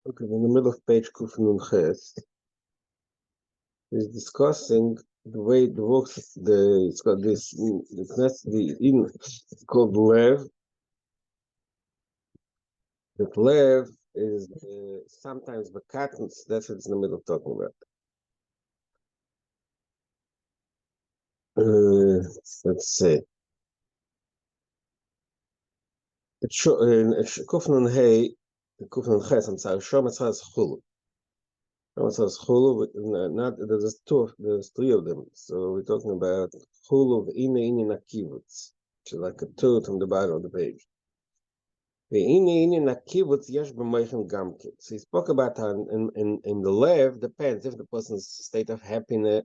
Okay, in the middle of page Kuf Nun Ches is discussing the way it works. It's got this it's called Lev. That Lev is sometimes the Katans. That's what it's in the middle of talking about. Let's see. It's Kuf Nun Hey, Kuf Nun Ches. I'm sorry. Shom Etzras Chulu. There's three of them. So we're talking about Chulu Ine Nakivutz, which is like a two from the bottom of the page. So he spoke about how in the Lev depends if the person's state of happiness.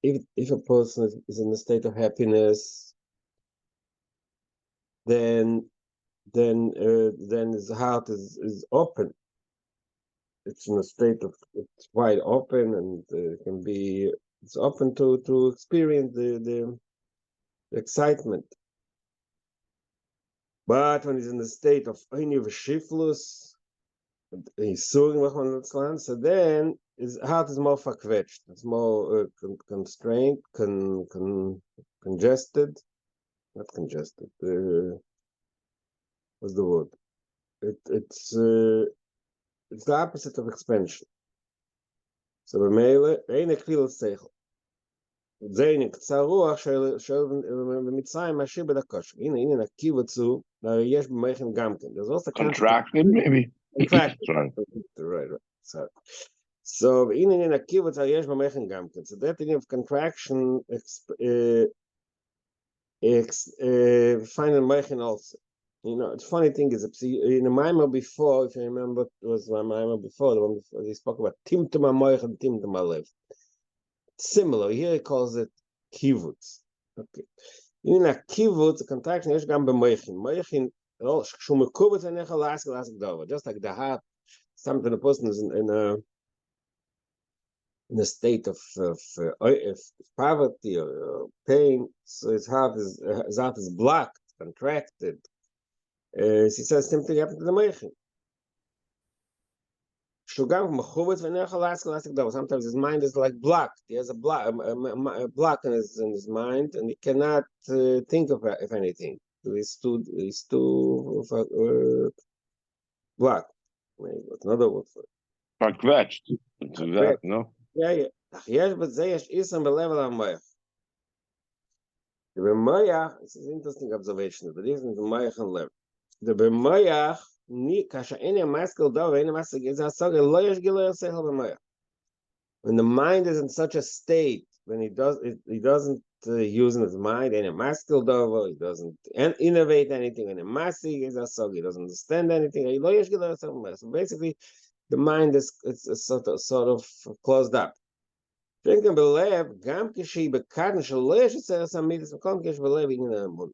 If a person is in a state of happiness, then his heart is open. It's in a state of it's wide open, and it's open to experience the excitement. But when he's in the state of Einiv Shiflus, he's suing Rahman, so then his heart is more verquetscht. It's more constrained, congested. Not congested. What's the word? It's the opposite of expansion. So במילא, אין הכליל השכל. זה נקצר רוח של במצרים משאיר בדקוש. הנה הקיבוץ הוא, יש במייכן גם כן. There's also contracted, maybe. Contracted. Right. So הנה הקיבוץ יש במייכן גם כן. So that thing of contraction find in Meichen also. You know, the funny thing is, in the Maimah before, if you remember, it was my Maimah before, the one before, they spoke about Timtum HaMoich and Timtum HaLev. Similar, here he calls it Kivutz. Okay. In a Kivutz, the contraction is gam b'Meichin. Meichin, Shu Mekubutz Enecha Lask Dova. Just like the heart, something the person is in a state of poverty or pain, so his heart is blocked, contracted. He says same thing happened to the Meichin. Sometimes his mind is like blocked. He has a block in his mind, and he cannot think of anything. He's too blocked. What's another word for it? Verquetscht. No? Yeah. This is an interesting observation. The difference in Mayach and Lev. The B'Mayach, kasha ene maskel dov, ene maskel is asaga lo yesh gilui sechel b'Mayach. When the mind is in such a state, when he doesn't use his mind, ene maskel dov, he doesn't innovate anything. Ene maskel is asaga, he doesn't understand anything. Lo yesh gilui sechel b'Mayach. So basically, the mind is sort of closed up. Thinking b'lev, gam kishi b'karn shel lo yesh tzeiras hamidus v'kom kish b'lev inin ha'emun.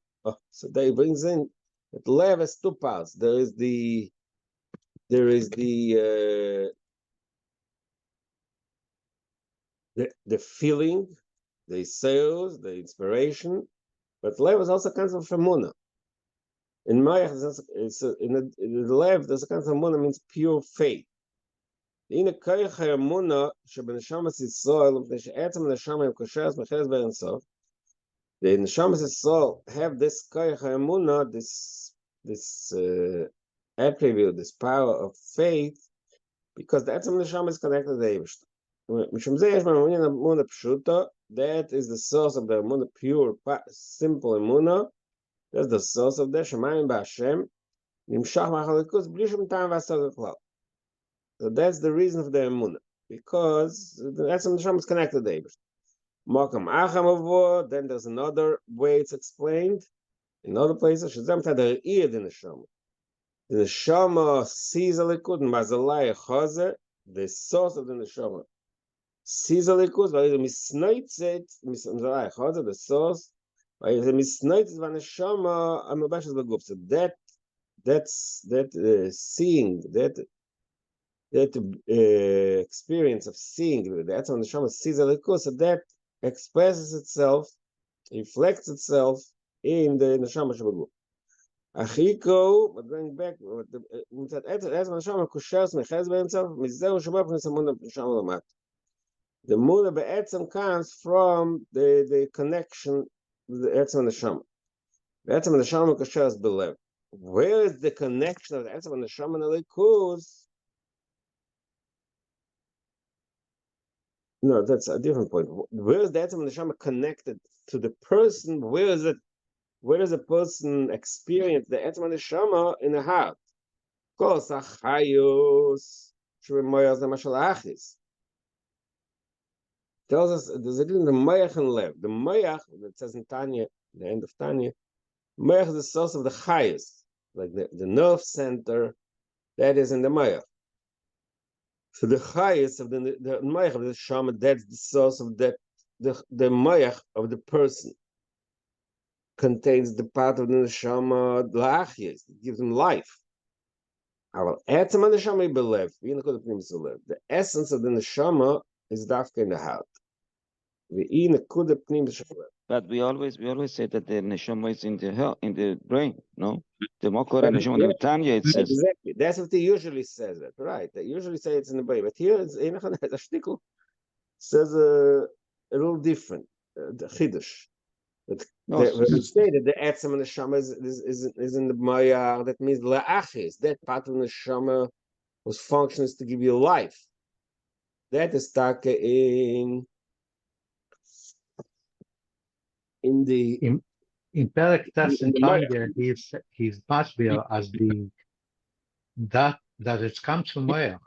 So that he brings in. That Lev has two parts. There is the feeling, the sales, the inspiration, but Lev is also kind of Emunah. In Mayach, in the Lev, there's a kind of Emunah means pure faith. In a koyach Emunah, shebenashamas Yisrael, she'etzem neshama yukosheres mecheres be'ensof. The neshamas Yisrael have this koyach Emunah, this attribute, this power of faith, because the Etzem Neshama is connected to the Eibishter. That is the source of the Emunah, pure, simple Emunah. That's the source of the Shemayim B'Hashem. So that's the reason for the Emunah, because the Etzem Neshama is connected to the Eibishter. Then there's another way it's explained. In other places, the neshama sees a likud, mazalai chaze, the source of the neshama sees a likud, misnoitzet, mazalai chaze, the source, misnoitzet v'neshama amabashes beguf. So that's seeing, that experience of seeing, that's when the neshama sees a likud. So that expresses itself, reflects itself in the neshama shebeguf. Achiko, but going back, מצד עצם הנשמה קושרס מחז באמצעו, מזהו שבא פניס המונה נשמה למטה. The muna be'etzem comes from the connection with the etzem neshama. The etzem neshama kashas belev. Where is the connection of the etzem neshama and the likus? No, that's a different point. Where is the etzem neshama connected to the person? Where is it? Where does a person experience the etzem neshama in the heart? Kos achayus shremoyas the achis. Tells us there's a the mayach and lev. The mayach that says in Tanya, the end of Tanya, mayach is the source of the chayus, like the nerve center that is in the mayach. So the chayus of the mayach of the shama, that's the source of that. The mayach of the person contains the part of the neshama la'achyes. It gives him life. The essence of the neshama is dafka in the heart. But we always say that the neshama is in the brain, no? The mokor and neshama, the Tanya, it says. Exactly. That's what they usually says it, right? They usually say it's in the brain, but here it's a shtickle. Says a little different. The chiddush. When we say that the etzem and the neshama is in the maya, that means la'achis. That part of the neshama whose function is to give you life. That is taka in Perek Tes in Tanya, he's masbir as being that it comes from Moyach,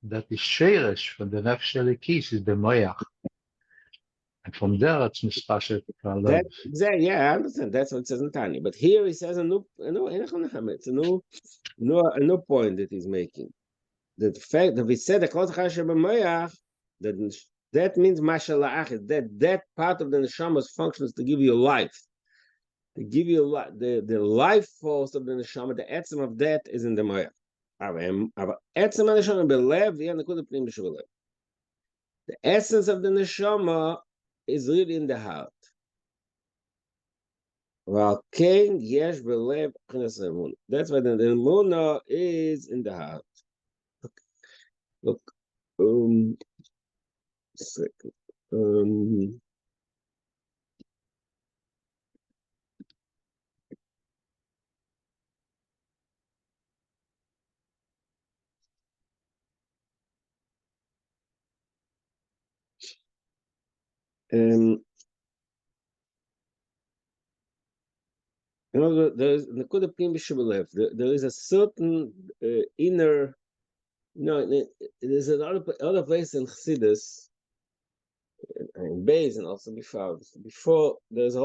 that the sheirish from the nefesh elikis is the Moyach, and from there it's mispashet. Yeah, I understand. That's what it says in Tanya. But here he says it's a new point that he's making. The fact that we said the kol chasher b'moyach, that means mashallah that part of the neshama's function is to give you life. To give you the life force of the neshama, the etzem of that is in the moyach. The essence of the neshama is really in the heart. That's why the emuna is in the heart. Look, second. There is a certain inner. There's another place in Chassidus, in Beis, and also before. There's a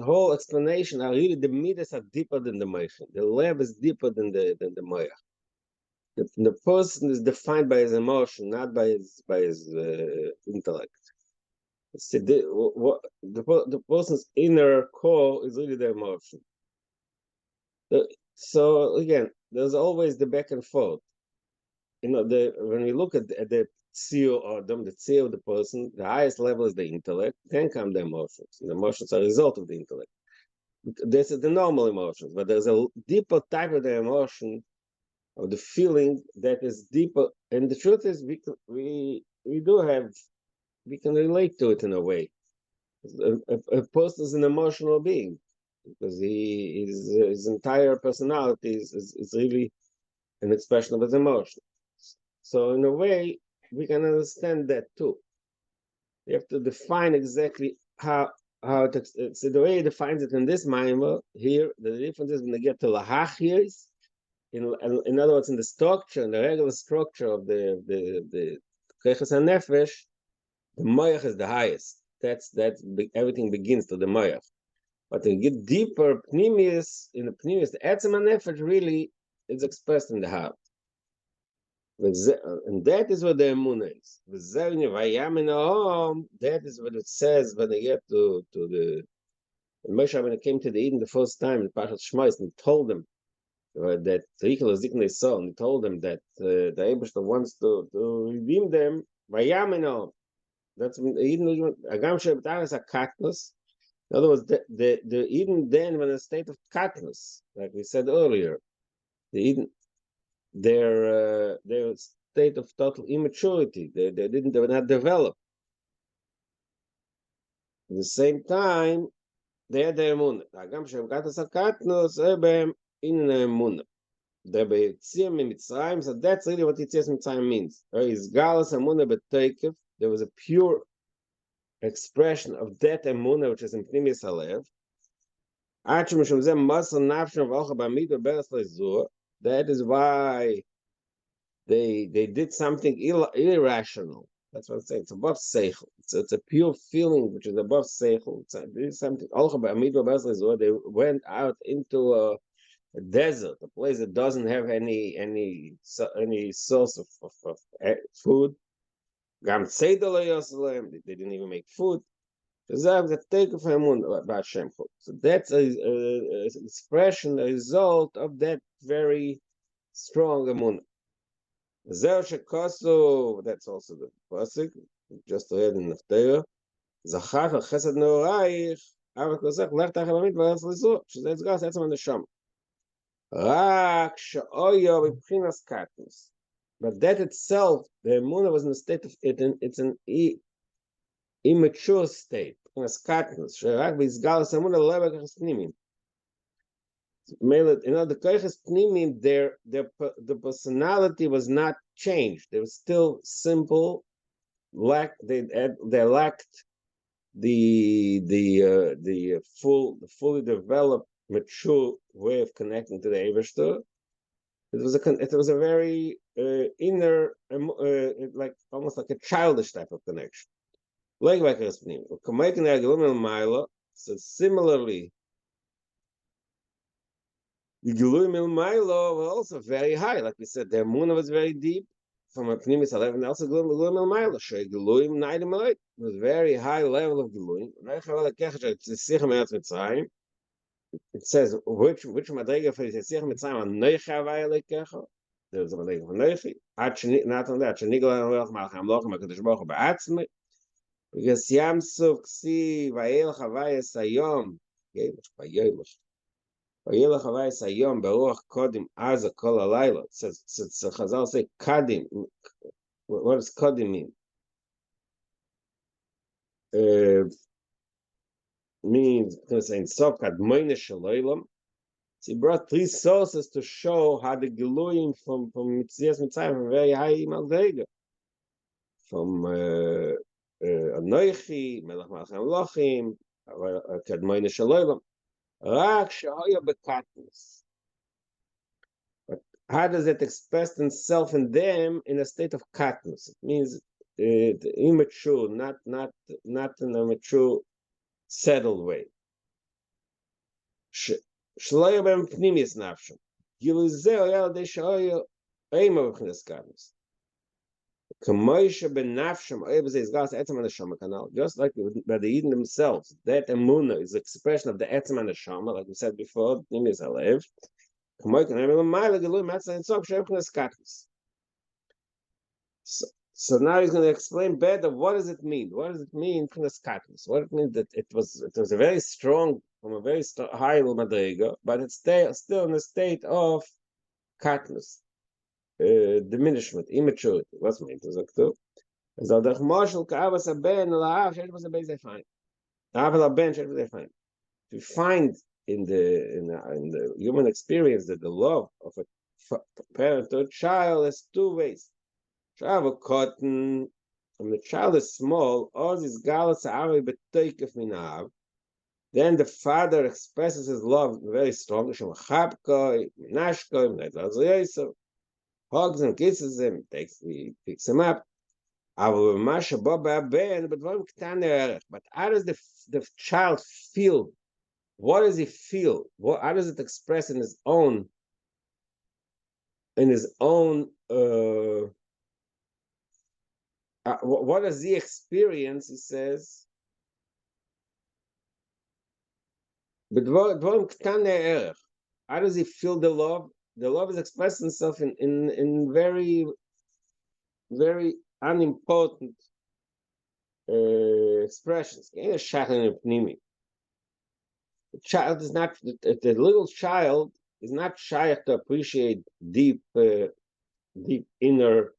whole explanation how really the midas are deeper than the motion. The lev is deeper than the moyach. The person is defined by his emotion, not by his intellect. See, the person's inner core is really the emotion. So again, there's always the back and forth. When we look at the shiur or the shiur of the person, the highest level is the intellect. Then come the emotions. The emotions are a result of the intellect. This is the normal emotions, but there's a deeper type of the emotion, of the feeling that is deeper. And the truth is, we can relate to it in a way. A person is an emotional being because his entire personality is really an expression of his emotion. So in a way, we can understand that too. You have to define exactly how it. So the way he defines it in this maimer here, the difference is when they get to lahachis. In other words, in the structure, in the regular structure of the keches and nefesh, the moyach is the highest. That's everything begins to the moyach. But to get deeper, in the pnimius, the etzem and nefesh really is expressed in the heart. And that is what the emunah is. That is what it says when they get to the Moshe when it came to the Eden the first time in Parashat Shmos, and told them that Rikel is Diknei Sol, and he told them that the Eibishter wants to redeem them. Vayamino. That's Eden. Agam Shebtar is a katnus. In other words, even then, when in a state of katnus, like we said earlier, even their state of total immaturity, they were not developed. At the same time, they had the emunah. Hagam shem katnus hakatnus, ebem in emunah. The Beitzim Mitzrayim, so that's really what Yitzias Mitzrayim means. Is Galas Emunah B'Teikev. There was a pure expression of that Emunah, which is in Pnimis Halev. That is why they did something irrational. That's what I'm saying. It's above seichel. It's a pure feeling which is above seichel. It's something. They went out into a desert, a place that doesn't have any source of food. They didn't even make food. So that's a expression, a result of that very strong emunah. That's also the pasuk just read in the Torah. Zachar chesed neoraich, אבל כוסך לך תחת במית וארץ לזרוע, שזה אצגר, זה עצם הנשמה. רק שאויו מבחינס קטנוס. But that itself, the emunah was in a state of, it's an immature state, מבחינס קטנוס, שרק בהסגלס אמונה לא בככס פנימיים. The kayches pnimim, the personality was not changed. They were still simple. They lacked the fully developed, mature way of connecting to the Eibishter. It was a very inner, like almost like a childish type of connection. So similarly, the Gilui Milmailo were also very high. Like we said, the Emunah was very deep from a Pnimis Halev, and also Gilui Milmailo. Shei Gilui Naidim Malay. It was very high level of Gilui. It says, which Madrega for Yitzich Mitzrayim are Noicha Havaya Lekecha? There's a Madrega for Noichi. Not on that. Shenigla Noach Malcham Lochem HaKadosh Baruch Hu Ba'atzmi. Because Yam Suf Ksi Vayel Havaya Sayom. Vayel Havaya Sayom Beruach Kodim Aza Kol Alayla. Says Chazal say Kadim. What does Kodim mean? Means saying Sof Kadmoine Shaloilam. So he brought three sources to show how the Giluyim from Mitzias Mitzrayim from very high Malvega. From Anoichi, Melech Malcham Lochim, Kadmoine Shaloilam. Rak Shahoya Bekatnus. But how does it express itself in them in a state of katnus? It means immature, not in a mature, settled way. Shloya b'em pnimis nafshim. Giluzeo yal de shahoya eima b'chines katnus. Kamoisha benafshim oibze is gas etzem haneshama kanal. Just like by the Eden themselves, that emunah is the expression of the etzem haneshama, like we said before. Pnimis halev. Kamoy kan emel ma'ila gilui matzah intzok she'em b'chines katnus. So now he's going to explain better what does it mean. What does it mean b'chines katnus? What it means that it was a very strong, from a very high madrega, but it's still in a state of katnus. Diminishment, immaturity. What's meant to say? So the marshal kavas a ben la'av shesh was a base fine. Aval a ben shesh was a fine. To find in the human experience that the love of a parent or child has two ways. Child of cotton, when the child is small, all these galas are betoikef minav. Then the father expresses his love very strongly. Shemachabkoi, minashkoi, minayt hugs and kisses him, picks him up. But how does the child feel? What does he feel? How does it express in his own? What does he experience? He says. How does he feel the love? The love is expressing itself in very, very unimportant expressions. The child is not, the little child is not shy to appreciate deep inner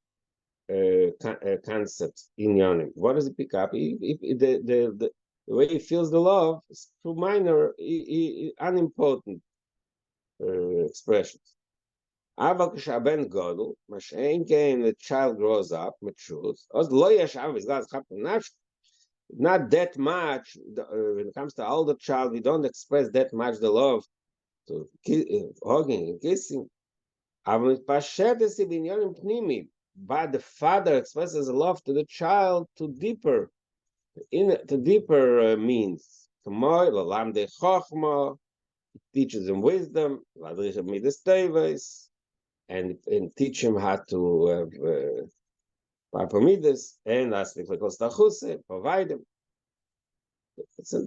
concepts in Yonim. What does it pick up? The way he feels the love is through minor, unimportant expressions. But כשהבן גדול, מה שאין כן, the child grows up, matures, אז לא יש אב מסגד חפן נפש, not that much, when it comes to older child, we don't express that much the love, to hugging and kissing. אבל מתפשט את זה בעניינים פנימיים, but the father expresses love to the child to deeper means. כמו ללמדי חוכמה, teaches him wisdom, להדריך מידס טבעס, and teach him how to have Parpomidas, and lastly, provide him. So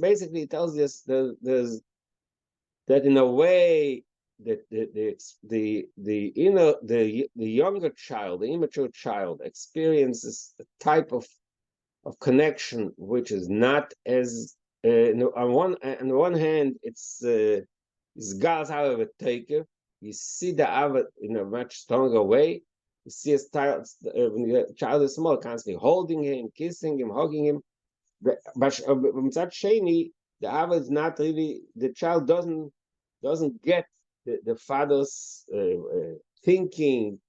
basically, it tells us that in a way that the younger child, the immature child, experiences a type of connection which is not as on one hand it's God's however taker. You see the Ava in a much stronger way. You see a child, when the child is small, constantly holding him, kissing him, hugging him. But the Ava is not really, the child doesn't get the father's thinking,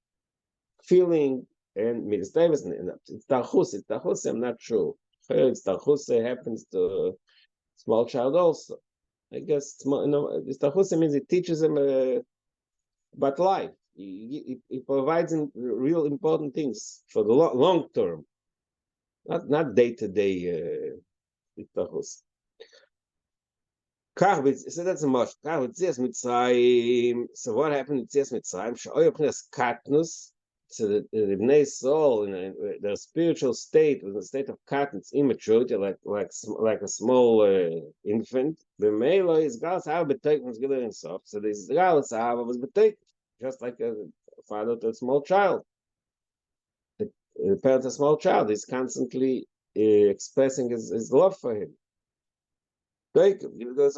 feeling, and it's Tarchus, I'm not sure. It's Tarchus happens to a small child also. I guess this Tarchus means it teaches him about life. It provides him real important things for the long term, not day to day. So that's a much. So what happened in Tzias Mitzrayim? Katnus. So the Bnei soul in their spiritual state was a state of katnus, immaturity, like a small infant. The male is Gal Sahaba betaken was given himself. So this Gal Sahaba was betaken, just like a father to a small child. The parent of a small child is constantly expressing his love for him. There's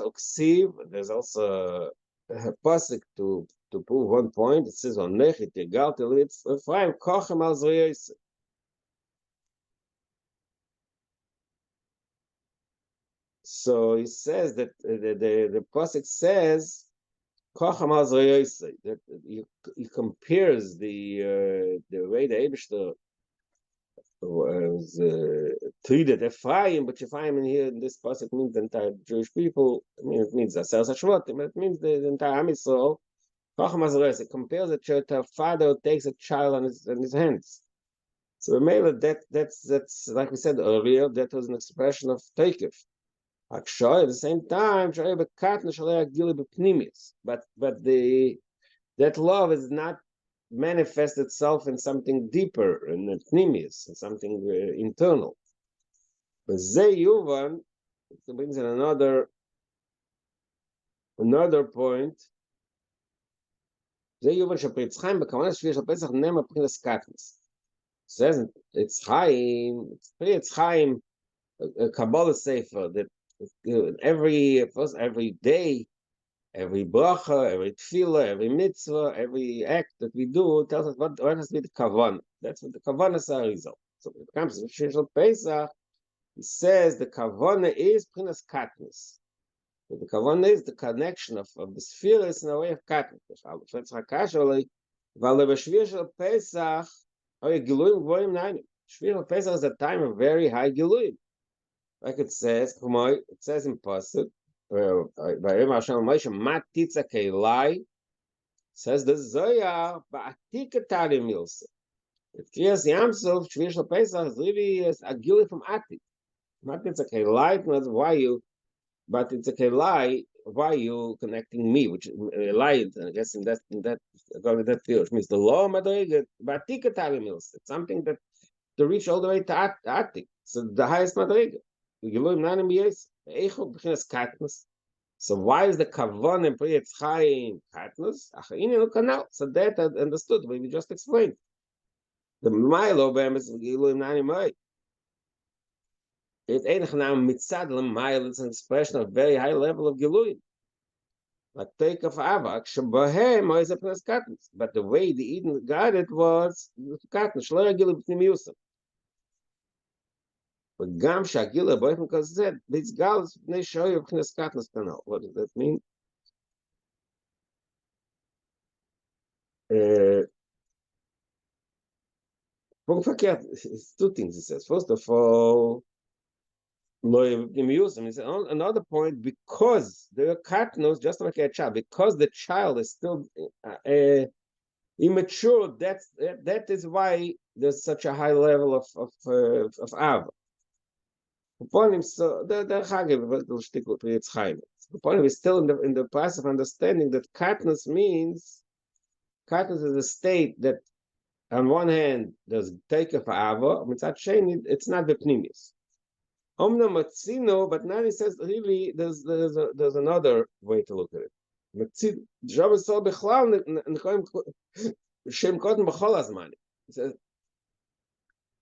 also a pasuk to prove one point. It says on Nechit Yegal Telitz Ephraim Kochem Al Zriyos. So he says that the pasuk says Kochem Al Zriyos, that he compares the way the Eibishter was treated Ephraim, but Ephraim in here in this pasuk means the entire Jewish people. I mean, it means the Aseret HaShvatim, but it means the entire Am Yisrael. It compares the church to a father who takes a child on his hands. So that's like we said earlier, that was an expression of Teikif. At the same time, but that love is not manifest itself in something deeper, in pnimius, in something internal. But Zeyuvan brings in another point. Zeyuvan shepritzchaim b'kavanah shvir shel Pesach nema p'chinas katnis. Says it's Chaim, a Kabbalah sefer that every day, every bracha, every tefillah, every mitzvah, every act that we do tells us what has to be the kavanah. That's what the kavanah result. So when it comes to Shishal Pesach, he says the kavanah is p'chinas katnis. The kavanah is the connection of the spheres in a way of katnis. Shvir Pesach is a time of very high giluim. Like it says in pasuk, says the Zohar, ba'atikatari milsa. It clears Yamsov, Shvir Shel Pesach is really a gilui from Atik. Not it's a kelai, not why you, but it's a kelai, why you connecting me, which light, I guess in that according to that field, which means the law madriga, ba'atikatari milsa. It's something that to reach all the way to Atik. So the highest madriga. So why is the kavan and priyetz chaim katnus? So that I understood what we just explained. The Milo Bam is Giluim Nani Mai. It ain't now mitzad l'mayel. It's an expression of very high level of gilui. Like take of avak shebahem is a pnas katnis. But the way the Eden got it was katnis shlo yagilu b'tnim yusuf. But gam shagila boy because said this gal is b'nei shoyu b'tnas katnis kanal. What does that mean? It's two things he says. First of all, another point, because there are katnos, just like a child, because the child is still immature, that is why there's such a high level of av. Upon him, so the upon him is still in the process of understanding that katnos is a state that on one hand there's take of ava, it's not the pnimius. Omna matzino, but now he says really there's another way to look at it. Matzino, R'Dovid saw bechlal shem koten b'chol hazman. He says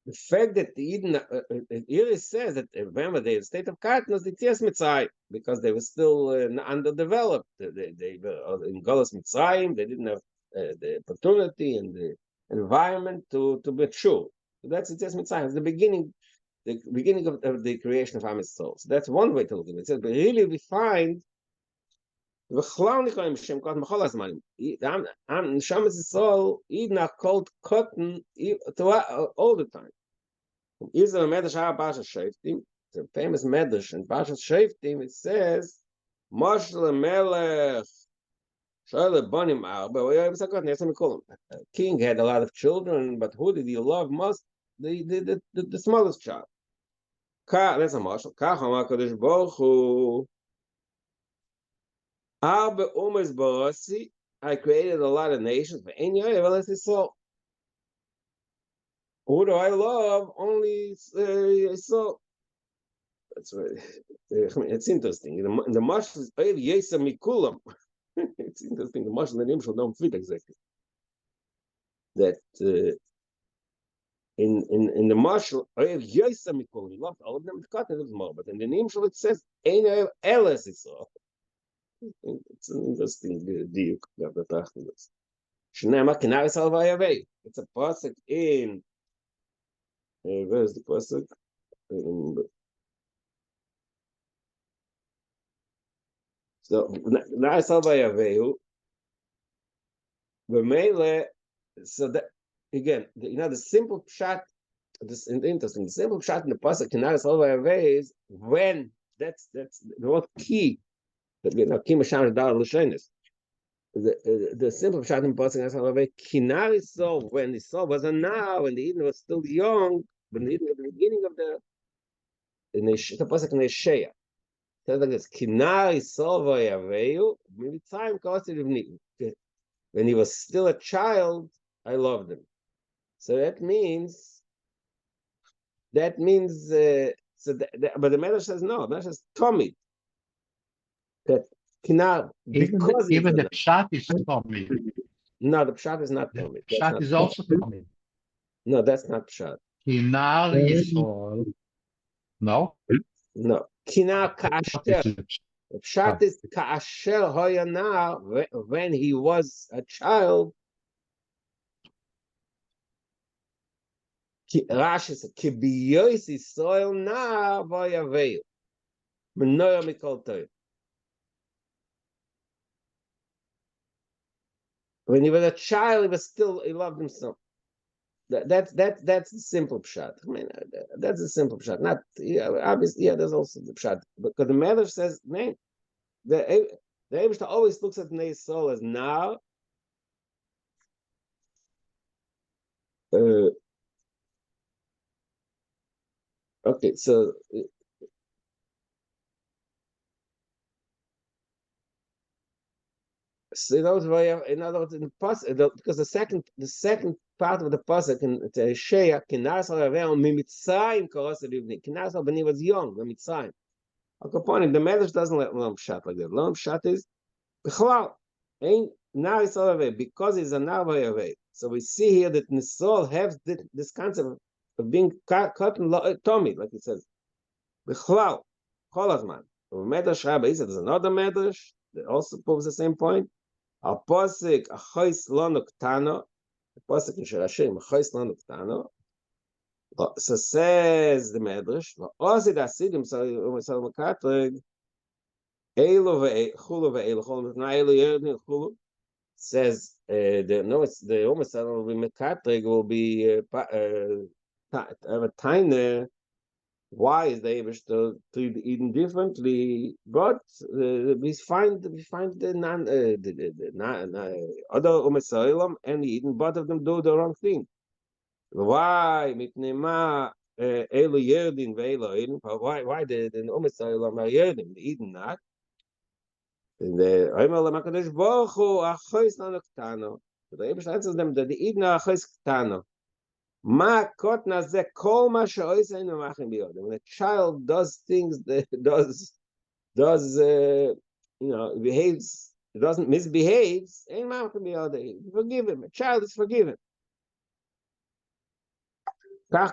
the fact that the Eden here says that remember the state of katnos the Tzias Mitzrayim because they were still underdeveloped. They were in Golos Mitzrayim. They didn't have the opportunity and the environment to mature. So that's Tzias Mitzrayim. It's the beginning of the creation of Am Yisrael. So that's one way to look at it. It says, but really we find Shamas Yisrael Eden are called cotton all the time. Is a medrash Parshas Shoftim, the famous medrash in Parshas Shoftim. It says, "Moshel Melech Shoyle Bonim Arba." A king had a lot of children, but who did he love most? The smallest child. That's a moshel. Kach Hamar Kadosh Baruch Hu. Arba Umas Barasi. I created a lot of nations, but any other so. Who do I love? Only so. That's right. It's interesting. The mashal is Yesa Mikulam. It's interesting. The mashal and the nimshal don't fit exactly. That in the mashal Yesa Mikulam, he loved all of them. The cotton was more, but in the nimshal it says Ein Eles Yisrael. It's an interesting diuk that the Tachton is. Shnei Kinar Yisrael Vayavei. It's a pasuk in. Where's the pasuk? So Na'asal Vayavehu. So that again, the simple pshat. This is interesting. The simple pshat in the pasuk Na'asal Vayavehu is when that's the word key. That Kim Hashem Dar L'Shenis. The simple pshat in the pasuk Na'asal Vayavehu Kinar Yisrael when Yisrael was a now when the Eden was still young. But in the beginning of the pasuk in Yeshaya, says like this: Kinar Yisrael v'Yaveyu Mitzrayim ka'aseh livni. When he was still a child, I loved him. So that means. But the Medrash says no. The Medrash says Tommy. That Kinar because even the pshat is Tommy. No, the pshat is not Tommy. Pshat is also Tommy. No, that's not pshat. Kinar Yisrael. No? No. Kinar Ka'asher. Pshat is Ka'asher Hoyana when he was a child. Rashi says, Kibiyos Yisrael na Vayaveil. Menoya Mikol Toy. When he was a child, he loved him so. That's the simple pshat. I mean, that's the simple pshat. Not obviously, there's also the pshat, because the Medrash says, "Man, the Eibishter always looks at Bnei Yisrael as now." Okay, so. So in other words, in the pasuk, because the second part of the pasuk in Yeshaya, Kinas Haraveil Mimitzrayim Ka'aseh livni. Kinas when he was young, Mimitzrayim. Akaponim, the Medrash doesn't let Lam Pshat like that. Lam Pshat is Bichlal. Ain't Nar Yisrael because he's a Nar Vayavei. So we see here that Nisol has this concept of being cut and Tommy, like it says. Bichlal, Cholazman. Medrash Rabbi Isa, there's another Medrash that also proves the same point. Al Posik, Achois Lano Ktano, the Posik in Shirashim, Achois Lano Ktano. So says the Medrash, Osid Asidim, so Makatrig, Eilu ve'chulu ve'eilu chulu, not Eilu Yerdin chulu. Says the almost will be Makatrig will be have a tiny. Why is the Abish to eaten differently? But we find the other Umesa'ilam and eaten, both of them do the wrong thing. Why? Mitnema Elu Yerdin ve'elu Eden. Why the Umesa'ilam are Yerdin? The Eden not. And the Omer Lamakadosh Baruch Hu Achois Nanoktano. The Abish answers them that the Eden are Achois Ktano. When a child does things that behaves, doesn't misbehave, forgive him. A child is forgiven. So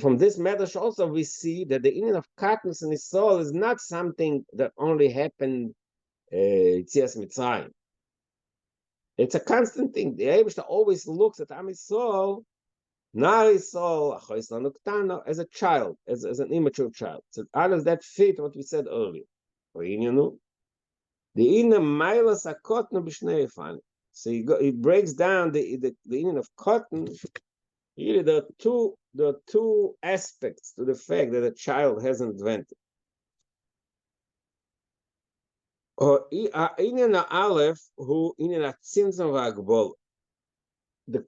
from this medrash also we see that the union of katnus in his soul is not something that only happened Yitzias Mitzrayim. It's a constant thing. The Eibishter always looks at Am Yisrael, Nar Yisrael, Achois Lanu Ktano, as a child, as an immature child. So how does that fit what we said earlier? The Ina Mailas HaKotnu B'Shnei Yifan. So he breaks down the union of cotton. Really, there are two aspects to the fact that a child hasn't invented. The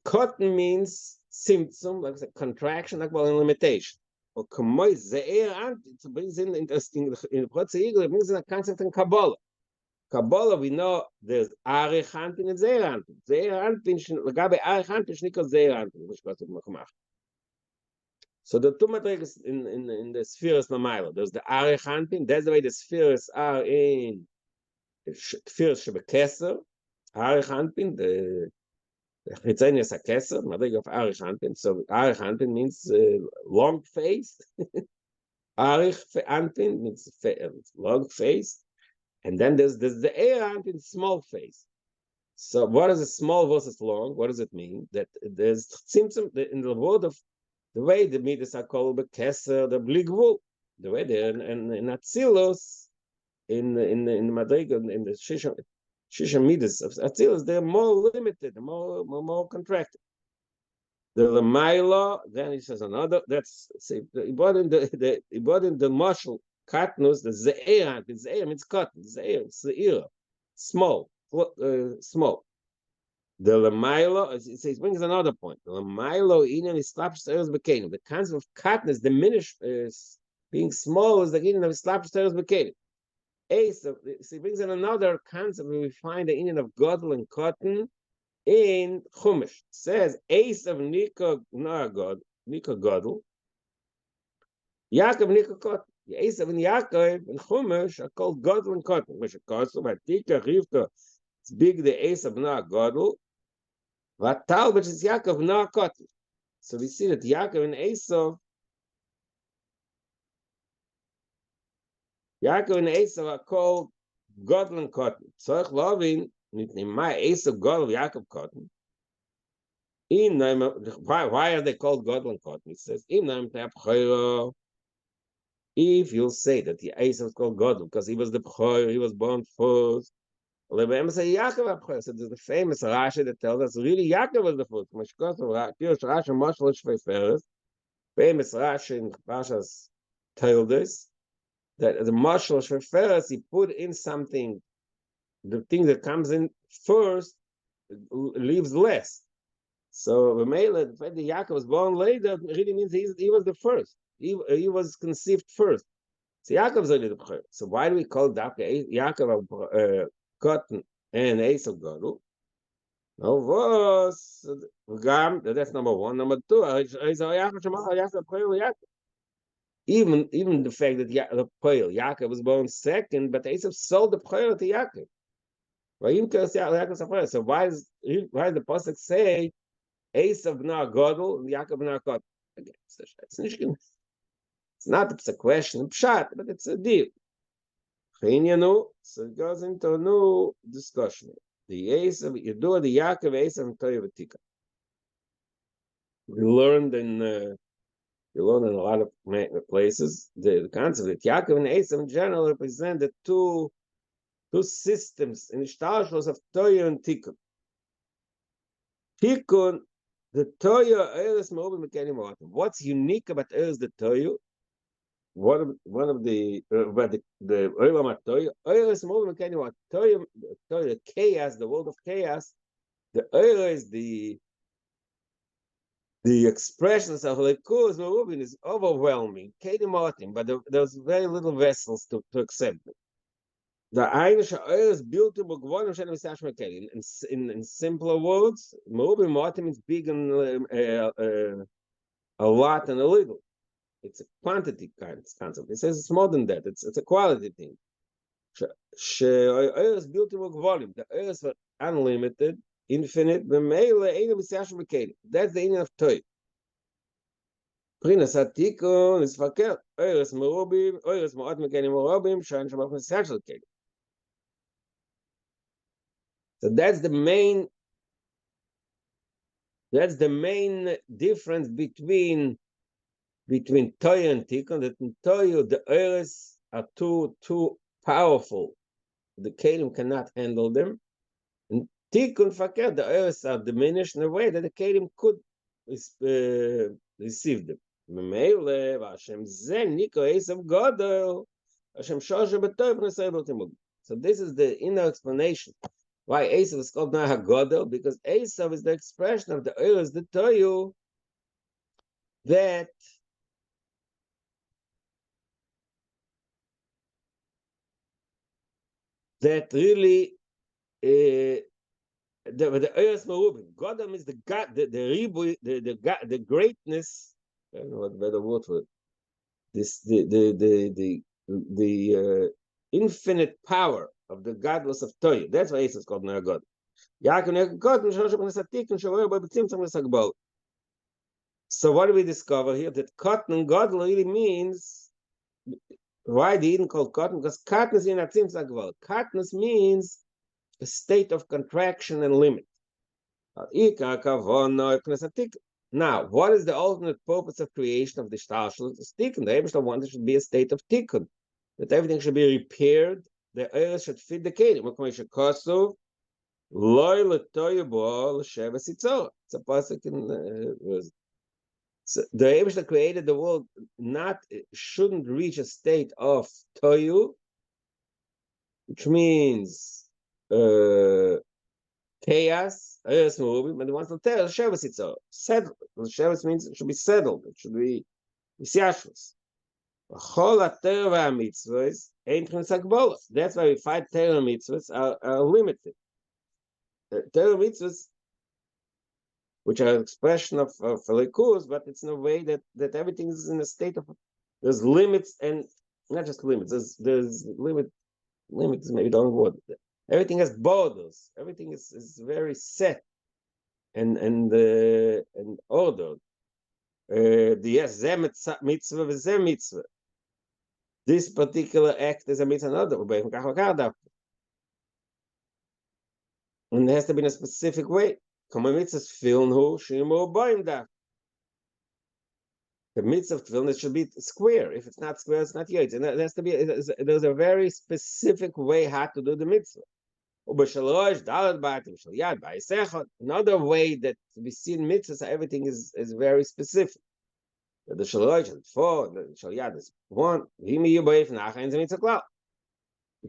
cotton means symptom, like a contraction, like a limitation. Or it brings in interesting in it brings in a concept in Kabbalah. Kabbalah, we know there's Arich Anpin and Zeir Anpin. Zeir Anpin, Lagabe Arich Anpin, Shnikol Zeir Anpin, which goes to Makamach. So the two matrices in the spheres Mamaila. There's the Arich Anpin, that's the way the spheres are in Tfiras Shebekeser, Arich Anpin, the Chitzenius HaKeser, Madrig of Arich Anpin. So Arich Anpin means long face. Arich Anpin means long face. And then there's the Eir Anpin, small face. So what is a small versus long? What does it mean? That there's symptom in the word of the way the midas are called Bekeser, the Bligvul, the way they're in Atzilus. In Madrig, in the Shisha Midas of Atzilus, they're more limited, more contracted. The Lamaila, then he says another. That's he brought in the marshal katnus. The Zeir means cotton. Zeir, small. The Lamaila, he brings another point. The Lamaila inan islapsh teres bekenim. The concept of katnus diminished being small is the inan of islapsh teres bekenim. So he brings in another concept where we find the union of Godel and cotton in Chumash. It says, Ace of Nika Godel, Yaakov Nika cotton. The Ace of Yaakov and Chumash are called Godel and cotton. Which of course, by Tika, Rivka, it's big the Ace of Noah Godel, Vatal, which is Yaakov Noah cotton. So we see that Yaakov and Esau Yaakov and Esau are called Godel and cotton. Tzorich loving nitnimai Esau Godel Yaakov cotton. Why are they called Godel and cotton? It says if you'll say that the Esau is called Godel because he was the B'chor, he was born first. Well, say Yaakov B'chor. So there's the famous Rashi that tells us really Yaakov was the first. Rashi Moshel Shvei famous Rashi in Parshas told us that the marshal Shveferes, he put in something, the thing that comes in first leaves less. So the fact that Yaakov was born later really means he was the first. He was conceived first. So Yaakov's only the B'chor. So why do we call Yaakov cotton and Esau Godel? No, that's number one. Number two, even the fact that the Yaakov was born second, but Esau sold the B'chor to Yaakov. So why does the pasuk say Esav b'na Gadol and Yaakov b'na Gadol? Again, it's not a question of pshat, but it's a deal. So it goes into a new discussion. The Esav, Yedur, the Yaakov, Esav, and Toya v'tika. We learned in a lot of places the concept that Yaakov and Esav in general represent the two systems in the Shtalshlos of Toya and Tikkun. Tikkun, the Toya, Eres Ma'obim Mekenim Oatim. What's unique about Eres the Toya? One of the about the Olam HaToya, Eres Ma'obim Mekenim Oatim. Toya, the chaos, the world of chaos. The Eres is the expressions of Lekuz Ma'obim is overwhelming. Kedim Oatim, but there's very little vessels to accept it. The Einish is built in simpler words, Ma'obim Oatim means big and a lot and a little. It's a quantity kind of concept. It says it's more than that. It's a quality thing. Is built in volume. The earth is unlimited, infinite. That's the end of toy. Prinas Atikon is fakir. Earth Ma'obim, Earth Ma'at Mekenim Ma'obim, Shan Shabbat Mesachel Kelim. So that's the main difference between Toya and Tikkun. That in Toya the earths are too powerful. The Kelim cannot handle them. In Tikkun Fakir, the earths are diminished in a way that the Kelim could receive them. So this is the inner explanation why Esav is called Nah HaGodel, because Esav is the expression of the earths, the Toya, that really the earth Merubim. Godam is the God, the greatness. I don't know what better word for it. This the infinite power of the godless of Toya. That's why Esav is called Nah God. So what do we discover here? That cotton and God really means, why they didn't call cotton? Because katnus in atzim sagval. Katnus means a state of contraction and limit. Now, what is the ultimate purpose of creation of the shtalshus? It's tikkun. The Eibishter wanted should be a state of tikkun, that everything should be repaired. The earth should fit the kelim. It's a pasuk in so the Eibishter created the world, shouldn't reach a state of toyu, which means chaos, but it wants to tell Sheves itself. Settled. Sheves means it should be settled, it should be siashus. That's why we find Torah mitzvahs are limited. Torah mitzvahs, which are an expression of Lekuz, but it's in a way that everything is in a state of, there's limits, and not just limits, there's limits maybe don't word. Everything has borders. Everything is very set and ordered. Yes, mitzvah. This particular act is a mitzvah, another, and it has to be in a specific way. The mitzvah of tefillin, it should be square. If it's not square, it's not yet. And it has to be. There's a very specific way how to do the mitzvah. Another way that we see in mitzvahs, everything is very specific. The shalosh and four, the shalyad is one. It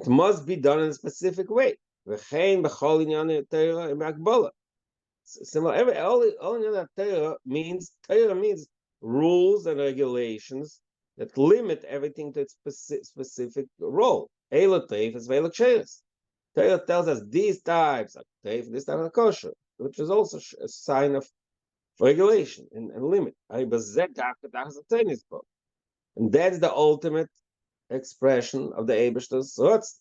must be done in a specific way. Similar, all in other Torah means rules and regulations that limit everything to its specific role. Torah tells us these types are teif, this type are kosher, which is also a sign of regulation and limit. And that's the ultimate expression of the Eibishter's Rotz.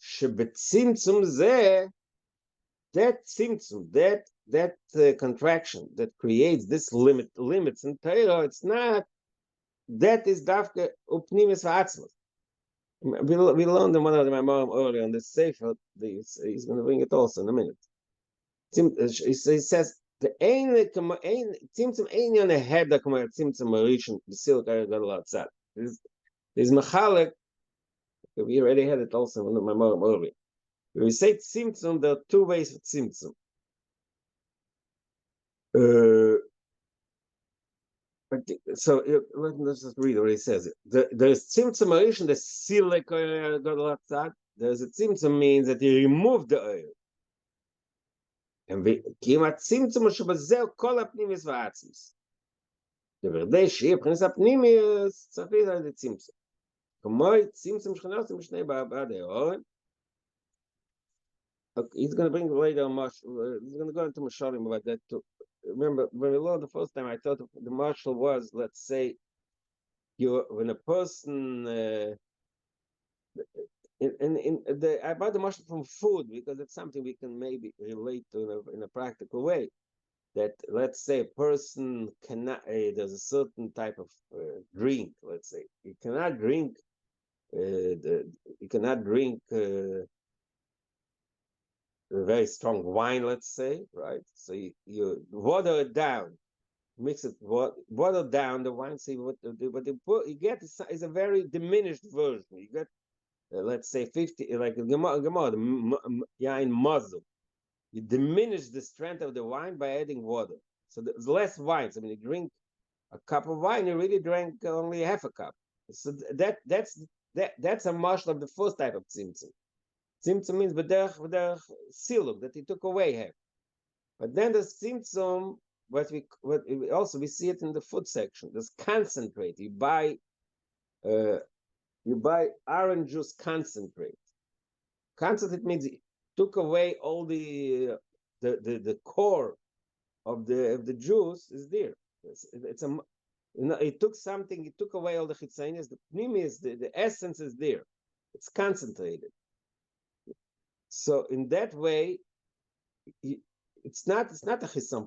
שבצמצום זה, that tzimtzum, that contraction that creates this limits in Torah, it's not, that is dafke upnimis v'atzmos. We learned in one of the Maimorim earlier on the Sefer, he's going to bring it also in a minute. He says, the tzimtzum ein on the head that come tzimtzum marishon the silk I got a lot of there's mechalek. We already had it also in the Maimorim earlier. When we say tzimtzum, there are two ways of tzimtzum. So let's just read what he says. There's tzimtzum marishon the silk I got a lot of there's a tzimtzum means that you remove the oil. כי אם הצמצום שבזהו כל הפנימיס והעצמיס. ובדי שיהיה פנימיס הפנימיס, צריך להיות על זה צמצום. כמו צמצום שכנוסים משני בעד האורן. He's going to bring later he's going to go into Mashalim about that too. Remember, when we learned the first time, I thought the marshal was, let's say, when a person... I brought the marshal from food because it's something we can maybe relate to in a practical way. That let's say a person cannot, there's a certain type of drink. Let's say you cannot drink, a very strong wine. Let's say, right? So you water it down, mix it, water down the wine. See what you get is a very diminished version. You get. Let's say 50, like Gemara, yain muzzle. You diminish the strength of the wine by adding water. So there's less wine. So when you drink a cup of wine, you really drank only half a cup. So that's a marshal of the first type of tzimtzum. Tzimtzum means b'derech siluk, that he took away half. But then the tzimtzum, what we see it in the food section. There's concentrate. You buy orange juice concentrate. Concentrate means it took away all the core of the juice is there. It took something. It took away all the chitzonius. The pnimis, the essence is there. It's concentrated. So in that way, it's not a chitzon.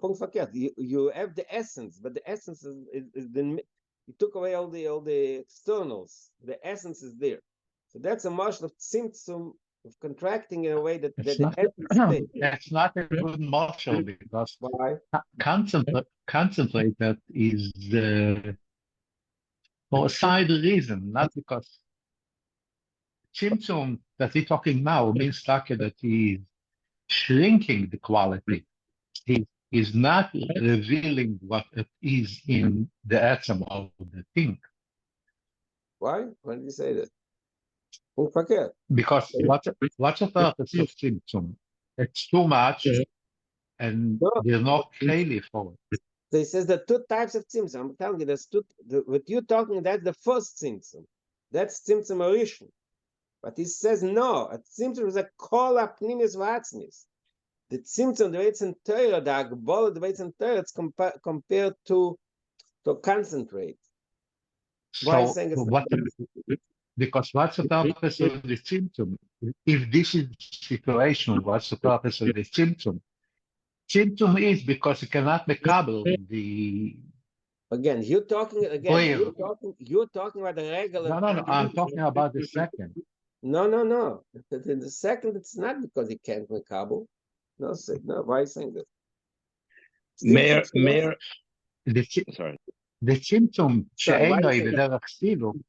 You have the essence, but the essence is the. You took away all the externals. The essence is there. So that's a marshal of tzimtzum, of contracting in a way that It's the not, essence stays. that's not a good marshal because Why? concentrated is for a side reason, not because Tzimtzum that he's talking now means that he is shrinking the quality. He is not revealing what it is in the atom of the thing. Why? Why did you say that? Forget. Because what's the purpose of Tzimtzum? It's too much and there's no clearly for it. So he says there are two types of tzimtzum. I'm telling you, there's two. What you're talking, that's the first tzimtzum. That's tzimtzum orishon. But he says no. A tzimtzum is a kol apnimis v'atzmis. The tzimtzum, the way it's in Torah, the agbola, the way it's in Torah, it's compared to concentrate. Why So saying because what's the purpose of the Tzimtzum? If this is the situation, what's the purpose of the Tzimtzum? Tzimtzum is because you cannot mekabel the. Again, you're talking about the regular. No. I'm talking about the second. No. In the second, it's not because he can't mekabel. No. Why are you saying that? Mayor. Sorry. The Tzimtzum she'enoi b'derech siluk.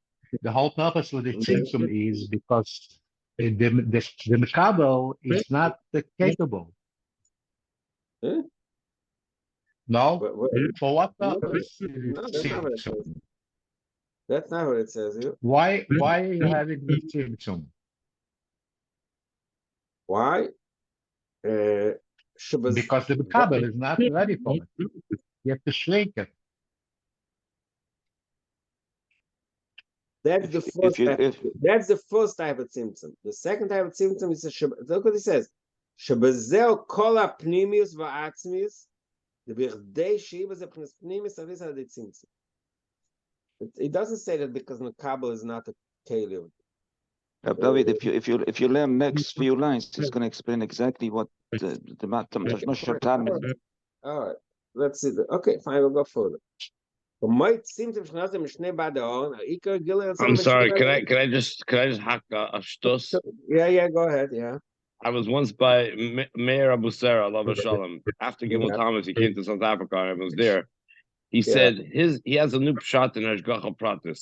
The whole purpose of the Tzimtzum is because the mekabel is not capable. Huh? No? For what No, purpose? That's not what it says here. Why are you having the Tzimtzum? Why? Because the mekabel is not ready for it. You have to shrink it. That's the first type. That's the first type of tzimtzum. The second type of tzimtzum is look what he says. Shebezeo kol apnimius va'atzmius. The birthday shiva ze pnimius avisa de tzimtzum. It doesn't say that because mekabel is not a keli. David, if you learn next few lines, it's going to explain exactly what the All right, let's see. Okay, fine, we'll go further. I'm sorry. Can I just hack a shtus? Yeah, go ahead. Yeah. I was once by Mayor Abu Sarah, Allah Shalom. After Gimel Thomas, he came to South Africa and I was there. He said he has a new pshat in Hashgacha Pratis.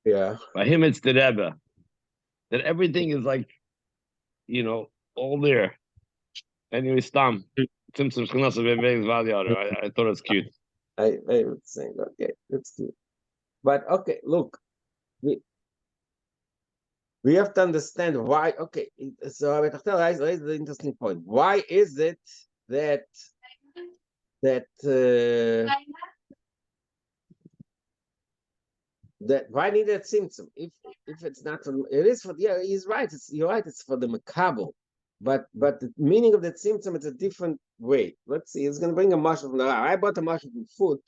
Yeah. By him, it's the Rebbe. That everything is like, all there. Anyway, Stam. I thought it's cute. I was saying, okay, that's cute. But okay, look, we have to understand why. Okay, so raise the interesting point. Why is it that why need that symptom if it's not for it is for he's right, you're right, it's for the macabre, but the meaning of that symptom is a different way. Let's see, it's going to bring a mushroom from the I bought a mushroom from food.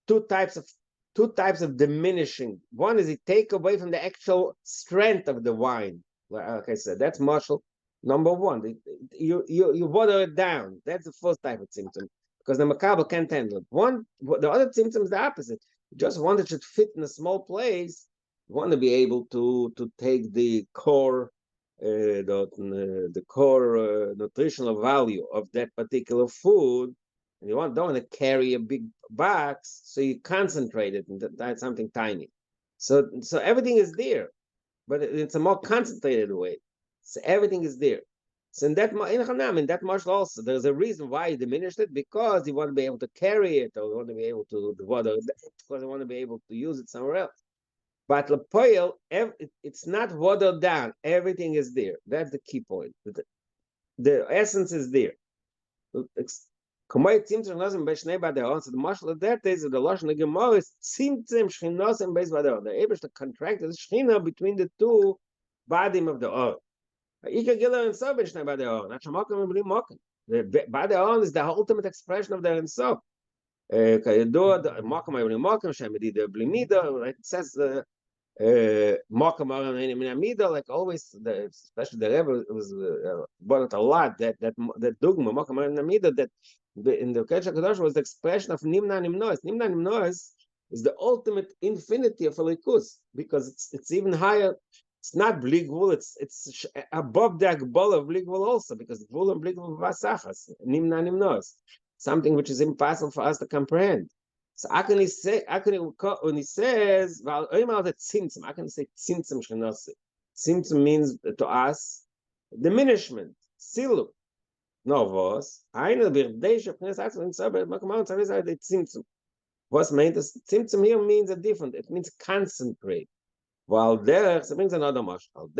Two types of diminishing. One is it take away from the actual strength of the wine, like I said, that's mushroom number one. You water it down. That's the first type of symptom, because the macabre can't handle it. The other symptom is the opposite. You just want it to fit in a small place. You want to be able to take the core the core nutritional value of that particular food, and you don't want to carry a big box, so you concentrate it into something tiny. So everything is there, but it's a more concentrated way. So everything is there. So in that marshal also, there's a reason why you diminished it, because you want to be able to carry it, or you want to be able to water it, because you want to be able to use it somewhere else. But Lepoil, it's not watered down. Everything is there. That's the key point. The essence is there. So the marshal of that is the Lashon of Gemara is tzimtzem shchinos based by the other. They're able to contract the shchina between the two badim of the or. The bad on is the ultimate expression of the Ensof. It says like always, especially the Rebbe was brought it a lot, that dogma that in the Kedusha Kadosh was the expression of Nimna Nimnois. Nimna Nimnois is the ultimate infinity of Elikus, because it's even higher. It's not Bligvul, it's above the Agbol of Bligvul also, because Gvul and Bligvul Vasachas, Nimna Nimnois, something which is impossible for us to comprehend. So how can he say, when he says, how can he say tzimtzum shenose? Tzimtzum means to us diminishment, silu. No, was. What's meant tzimtzum here means a different, it means concentrate. While there, it means another mashal.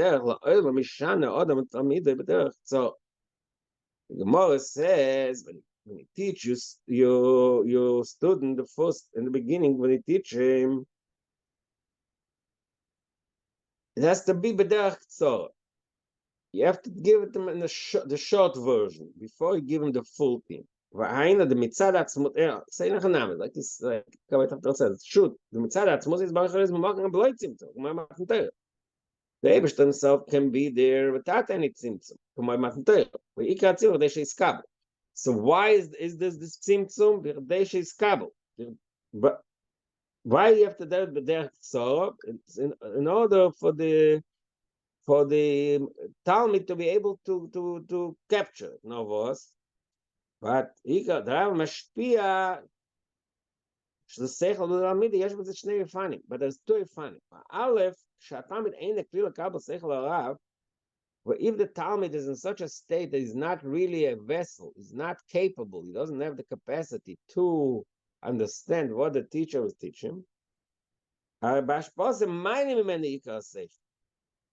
So the Gemara says, when he teaches your student, the first in the beginning, when he teach him, it has to be b'derech tzor. You have to give it them in the short version before you give him the full thing. The mitzad atzmut, say like this, like Kabbalah Taftor says, shoot. The mitzad atzmut is barachariz b'makom b'loy tzimtzum. The Eibishter himself can be there without any tzimtzum. So why is this tzimtzum? But why you have to do it b'derech tzor? It's in order for the Talmud to be able to capture it. No was, but the Rav mashpia. The seichel of the Talmid yesh b'zeh shnei ifanim, but there's two ifanim. Aleph, she'atamid ein ekli lekabel seichel harav. But if the Talmud is in such a state that he's not really a vessel, he's not capable, he doesn't have the capacity to understand what the teacher was teaching.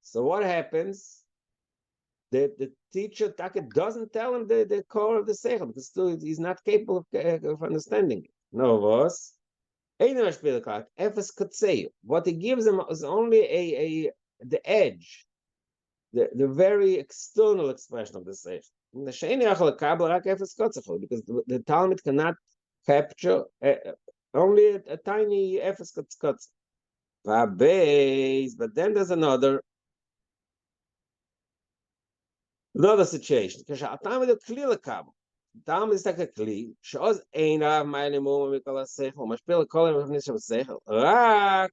So what happens? The teacher doesn't tell him the core of the seichel, because still he's not capable of understanding it. No, was. What he gives him is only the edge, the very external expression of the seichel. Because the Talmud cannot capture only a tiny efes kotzkotz. But then there's another. Another situation, כשהטעם זה כלי לקבל. טעם זה ככלי, שעוז אין רב מיילה מומה מכל השכל, הוא משפיע לכל המפניס שבשכל, רק,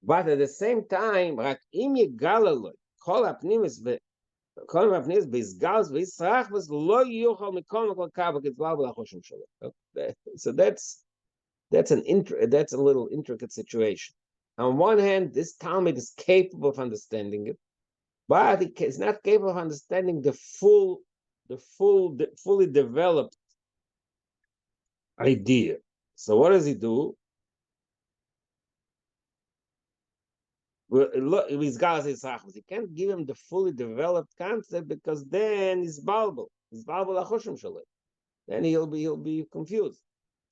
but at the same time, רק אם יגלה לו, כל הפנימיס, כל הפנימיס ביסגלס ויסרח, אז לא יוכל מכל מקום קבל, כתבל ולחושם שלו. So that's a little intricate situation. On one hand, this Talmud is capable of understanding it, but it is not capable of understanding the fully developed idea. So what does he do? Well, he can't give him the fully developed concept because then he's balbal. He's balbal achoshim shalom. Then he'll be confused.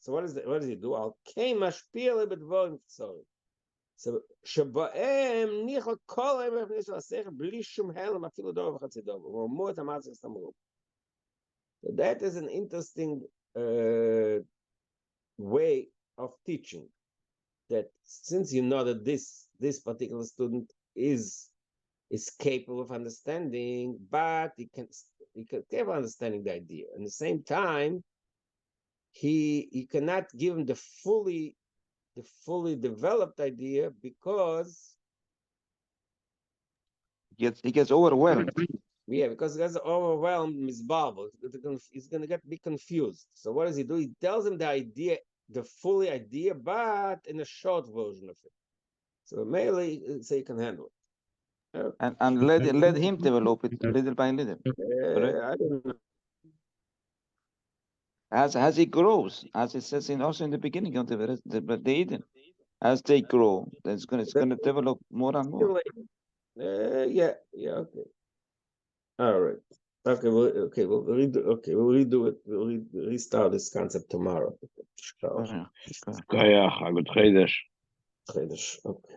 So what does he do? Al kei mashpil bedvorim tzorah. So שבהם ניחא כל המפניס של השכל בלי שום הלם אפילו דור וחצי דור. הוא אומר את המעשה סתמרו. So that is an interesting way of teaching. That since you know that this particular student is capable of understanding, but he can capable of understanding the idea. At the same time, he cannot give him the fully developed idea because he gets overwhelmed. Yeah, because he gets overwhelmed, misbabbled. He's going to be confused. So what does he do? He tells him the idea, the fully idea, but in a short version of it. So mainly, so he can handle it. Okay. And let him develop it little by little. I don't know. As he grows, as it says also in the beginning of the Eden, as they grow, it's going to develop more and more. Yeah, okay. All right. Okay, we'll redo it. We'll restart this concept tomorrow. Good Chodesh. Okay.